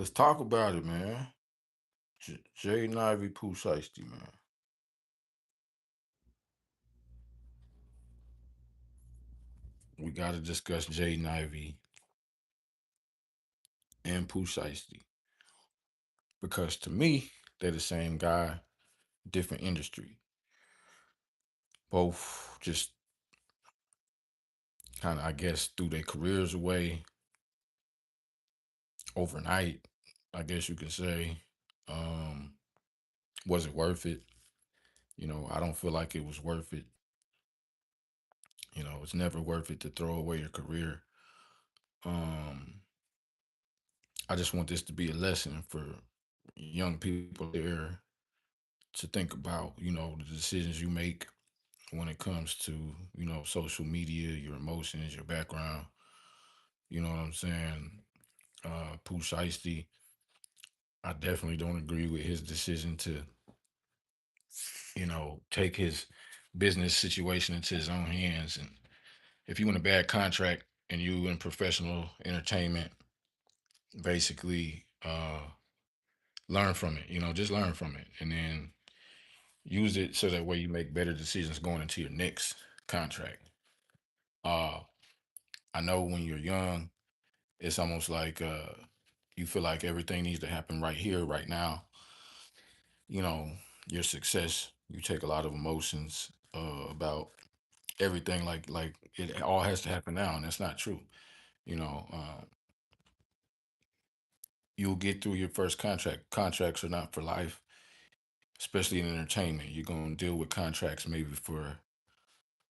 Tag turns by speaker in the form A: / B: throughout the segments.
A: Let's talk about it, man. Jaden Ivy, Pooh, Shiesty, man. We got to discuss Jaden Ivy and Pooh Shiesty because to me, they're the same guy, different industry. Both just kind of, I guess, threw their careers away overnight. I guess you could say. Um, was it worth it? I don't feel like it was worth it. It's never worth it to throw away your career. Um, I just want this to be a lesson for young people there to think about, the decisions you make when it comes to, social media, your emotions, your background. You know what I'm saying? Pooh Shiesty, I definitely don't agree with his decision to, take his business situation into his own hands. And if you in a bad contract and you in professional entertainment, basically learn from it, just learn from it. And then use it so that way you make better decisions going into your next contract. Uh, I know when you're young, it's almost like you feel like everything needs to happen right here, right now. You know, your success, you take a lot of emotions about everything, like it all has to happen now, and that's not true. You know, you'll get through your first contract. Contracts are not for life, especially in entertainment. You're gonna deal with contracts maybe for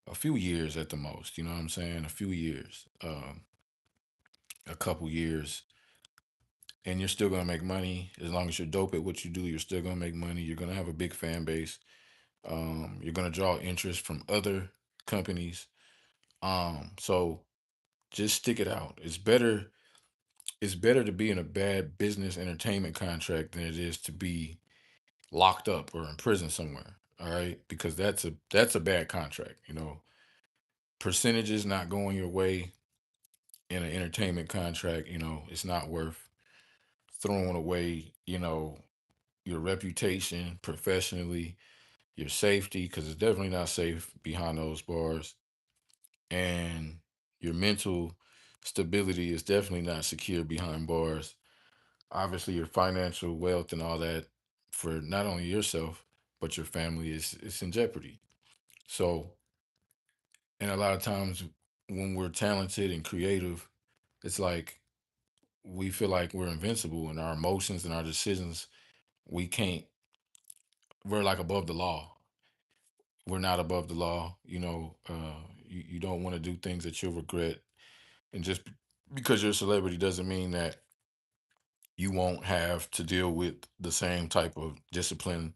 A: a few years at the most. You know what I'm saying? A few years, a couple years, and you're still gonna make money as long as you're dope at what you do. You're still gonna make money. You're gonna have a big fan base. You're gonna draw interest from other companies. So just stick it out. It's better. It's better to be in a bad business entertainment contract than it is to be locked up or in prison somewhere. All right, because that's a bad contract. Percentages not going your way in an entertainment contract. It's not worth throwing away. Your reputation professionally, your safety, because it's definitely not safe behind those bars, and your mental stability is definitely not secure behind bars. Obviously, your financial wealth and all that for not only yourself but your family is in jeopardy. So, and a lot of times when we're talented and creative, it's like we feel like we're invincible in our emotions and our decisions. We can't. We're like above the law. We're not above the law. You don't want to do things that you'll regret. And just because you're a celebrity doesn't mean that you won't have to deal with the same type of discipline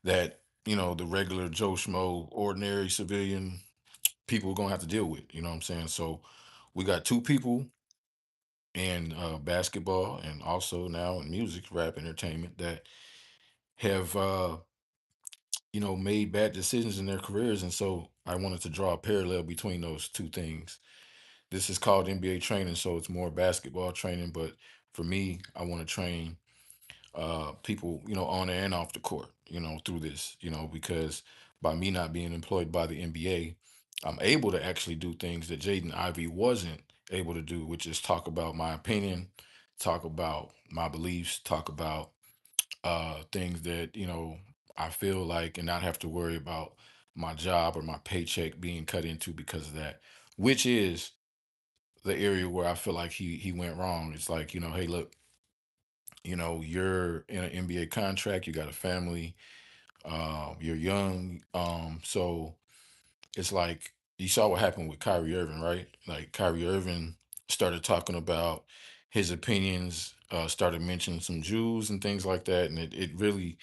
A: that, the regular Joe Schmo, ordinary civilian people are going to have to deal with. You know what I'm saying? So we got two people in basketball and also now in music, rap entertainment that have, made bad decisions in their careers. And so I wanted to draw a parallel between those two things. This is called NBA training, so it's more basketball training. But for me, I want to train people, on and off the court, through this, because by me not being employed by the NBA, I'm able to actually do things that Jaden Ivey wasn't able to do, which is talk about my opinion, talk about my beliefs, talk about things that, I feel like, and not have to worry about my job or my paycheck being cut into because of that, which is the area where I feel like he went wrong. It's like, hey, look, you're in an NBA contract, you got a family, you're young, so it's like you saw what happened with Kyrie Irving, right? Like Kyrie Irving started talking about his opinions, started mentioning some Jews and things like that, and it really,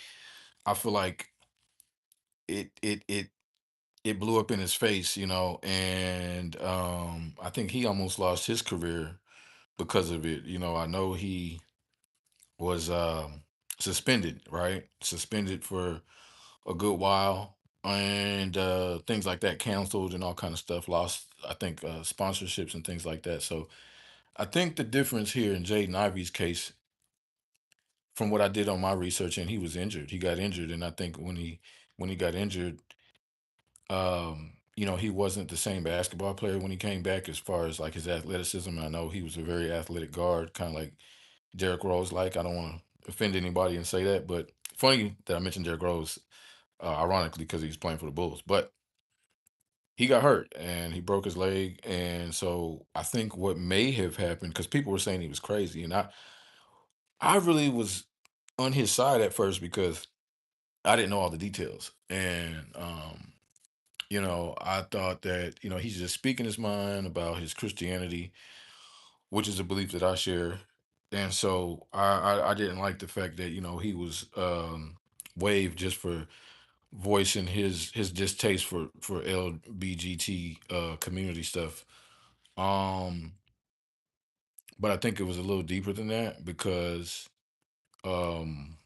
A: I feel like it blew up in his face, and I think he almost lost his career because of it. I know he was suspended, right? Suspended for a good while, and things like that canceled and all kind of stuff. Lost, I think, sponsorships and things like that. So I think the difference here in Jaden Ivey's case from what I did on my research, and he was injured. He got injured, and I think when he got injured, he wasn't the same basketball player when he came back as far as like his athleticism. I know he was a very athletic guard, kind of like Derrick Rose. Like I don't want to offend anybody and say that, but funny that I mentioned Derrick Rose, ironically, because he was playing for the Bulls. But he got hurt and he broke his leg, and so I think what may have happened because people were saying he was crazy, and I really was on his side at first because I didn't know all the details, and I thought that he's just speaking his mind about his Christianity, which is a belief that I share, and so I didn't like the fact that he was waived just for voicing his distaste for LBGT community stuff. Um, but I think it was a little deeper than that because um,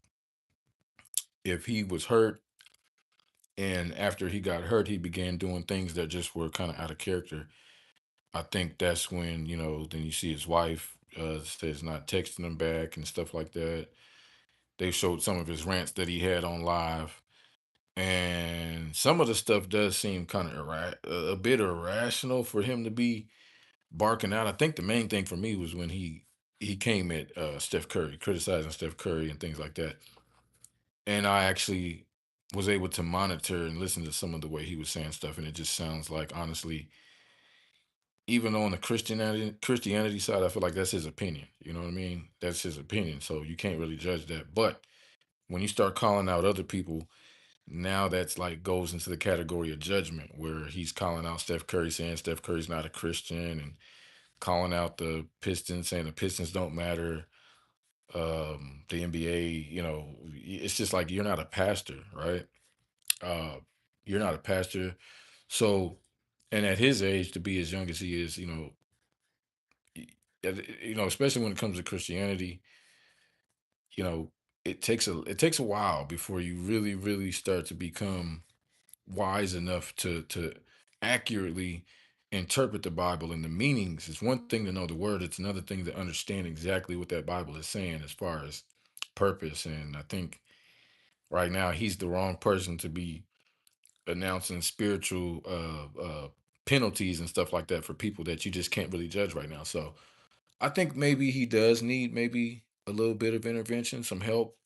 A: if he was hurt and after he got hurt, he began doing things that just were kind of out of character. I think that's when then you see his wife says not texting him back and stuff like that. They showed some of his rants that he had on live, and some of the stuff does seem kind of a bit irrational for him to be barking out. I think the main thing for me was when he came at Steph Curry, criticizing Steph Curry and things like that. And I actually was able to monitor and listen to some of the way he was saying stuff, and it just sounds like honestly, even on the Christianity side, I feel like that's his opinion. You know what I mean? That's his opinion, so you can't really judge that. But when you start calling out other people, now that's like goes into the category of judgment, where he's calling out Steph Curry, saying Steph Curry's not a Christian, and calling out the Pistons, saying the Pistons don't matter. The NBA, it's just like you're not a pastor, right? Uh, you're not a pastor, so and at his age, to be as young as he is, y- especially when it comes to Christianity, you know, it takes a while before you really, really start to become wise enough to accurately interpret the Bible and the meanings. It's one thing to know the word, it's another thing to understand exactly what that Bible is saying as far as purpose. And I think right now he's the wrong person to be announcing spiritual penalties and stuff like that for people that you just can't really judge right now. So I think maybe he does need maybe a little bit of intervention, some help,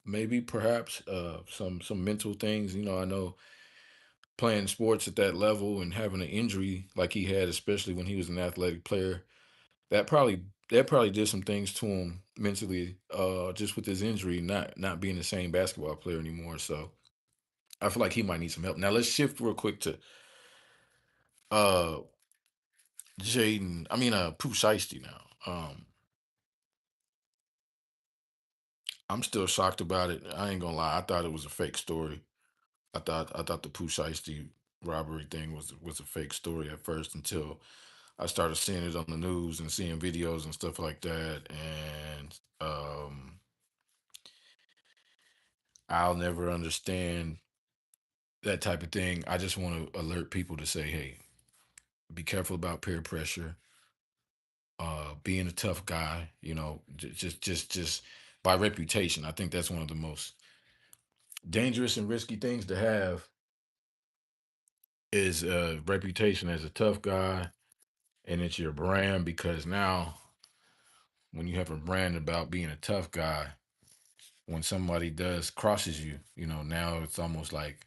A: maybe perhaps some mental things. I know playing sports at that level and having an injury like he had, especially when he was an athletic player, that probably did some things to him mentally, just with his injury, not being the same basketball player anymore. So I feel like he might need some help. Now let's shift real quick to uh Jaden. I mean Pooh Shiesty now. I'm still shocked about it. I ain't gonna lie. I thought it was a fake story. I thought the Pooh Shiesty robbery thing was a fake story at first until I started seeing it on the news and seeing videos and stuff like that. And I'll never understand that type of thing. I just want to alert people to say, hey, be careful about peer pressure. Being a tough guy, just by reputation. I think that's one of the most dangerous and risky things to have is a reputation as a tough guy, and it's your brand because now when you have a brand about being a tough guy, when somebody does crosses you, now it's almost like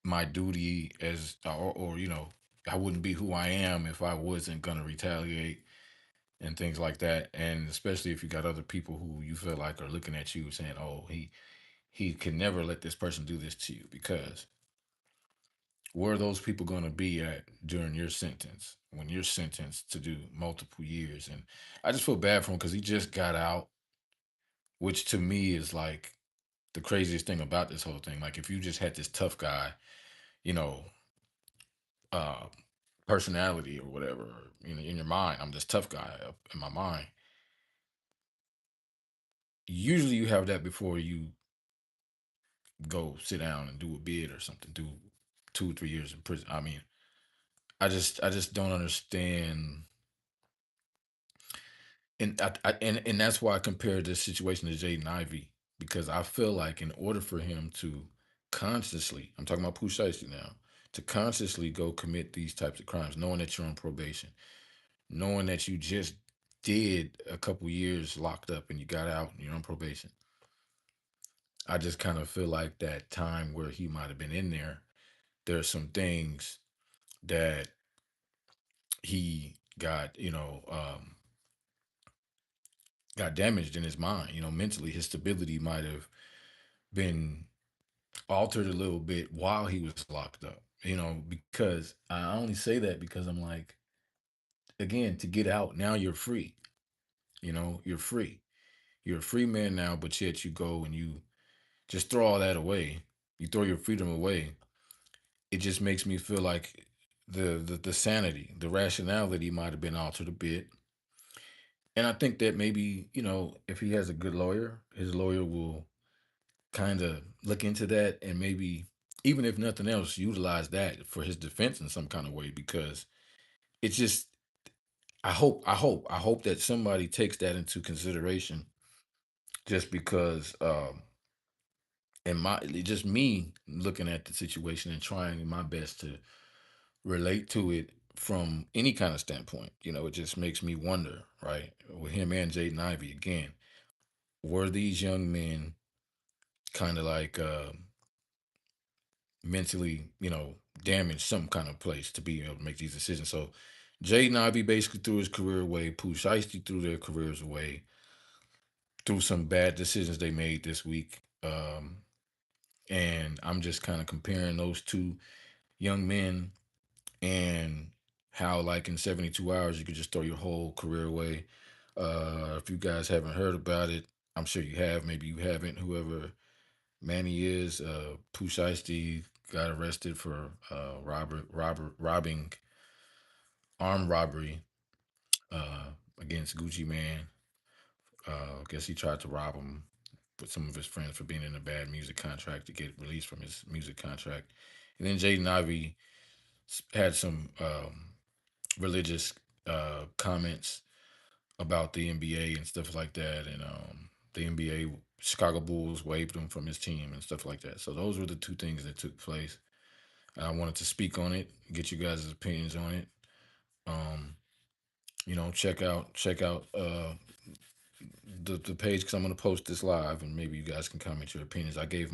A: my duty as or I wouldn't be who I am if I wasn't gonna retaliate and things like that. And especially if you got other people who you feel like are looking at you saying, "Oh, he can never let this person do this to you," because where are those people going to be at during your sentence when you're sentenced to do multiple years? And I just feel bad for him because he just got out, which to me is like the craziest thing about this whole thing. Like if you just had this tough guy, you know, uh, personality or whatever, or, in your mind, I'm this tough guy up in my mind. Usually you have that before you go sit down and do a bid or something, do 2 or 3 years in prison. I mean, I just don't understand And that's why I compared this situation to Jaden Ivey, because I feel like in order for him to consciously, I'm talking about Pooh Shiesty now, to consciously go commit these types of crimes, knowing that you're on probation, knowing that you just did a couple years locked up and you got out and you're on probation. I just kind of feel like that time where he might have been in there, there's some things that he got, got damaged in his mind, mentally. His stability might have been altered a little bit while he was locked up, because I only say that because I'm like, again, to get out, now you're free, you're free. You're a free man now, but yet you go and you just throw all that away. You throw your freedom away. It just makes me feel like the sanity, the rationality might have been altered a bit. And I think that maybe, if he has a good lawyer, his lawyer will kind of look into that and maybe, even if nothing else, utilize that for his defense in some kind of way, because it's just, I hope that somebody takes that into consideration, just because and my just me looking at the situation and trying my best to relate to it from any kind of standpoint. It just makes me wonder, right? With him and Jaden Ivey again, were these young men kind of like mentally, damaged some kind of place to be able to make these decisions? So Jaden Ivey basically threw his career away. Pooh Shiesty threw their careers away through some bad decisions they made this week. And I'm just kind of comparing those two young men, and how like in 72 hours you could just throw your whole career away. If you guys haven't heard about it, I'm sure you have, maybe you haven't. Whoever Manny is, Pooh Shiesty got arrested for robbing, armed robbery, uh against Gucci Man. I guess he tried to rob him with some of his friends for being in a bad music contract to get released from his music contract. And then Jaden Ivey had some religious comments about the NBA and stuff like that, and the NBA Chicago Bulls waived him from his team and stuff like that. So those were the two things that took place. And I wanted to speak on it, get you guys' opinions on it. Um, check out the page, because I'm going to post this live, and maybe you guys can comment your opinions. I gave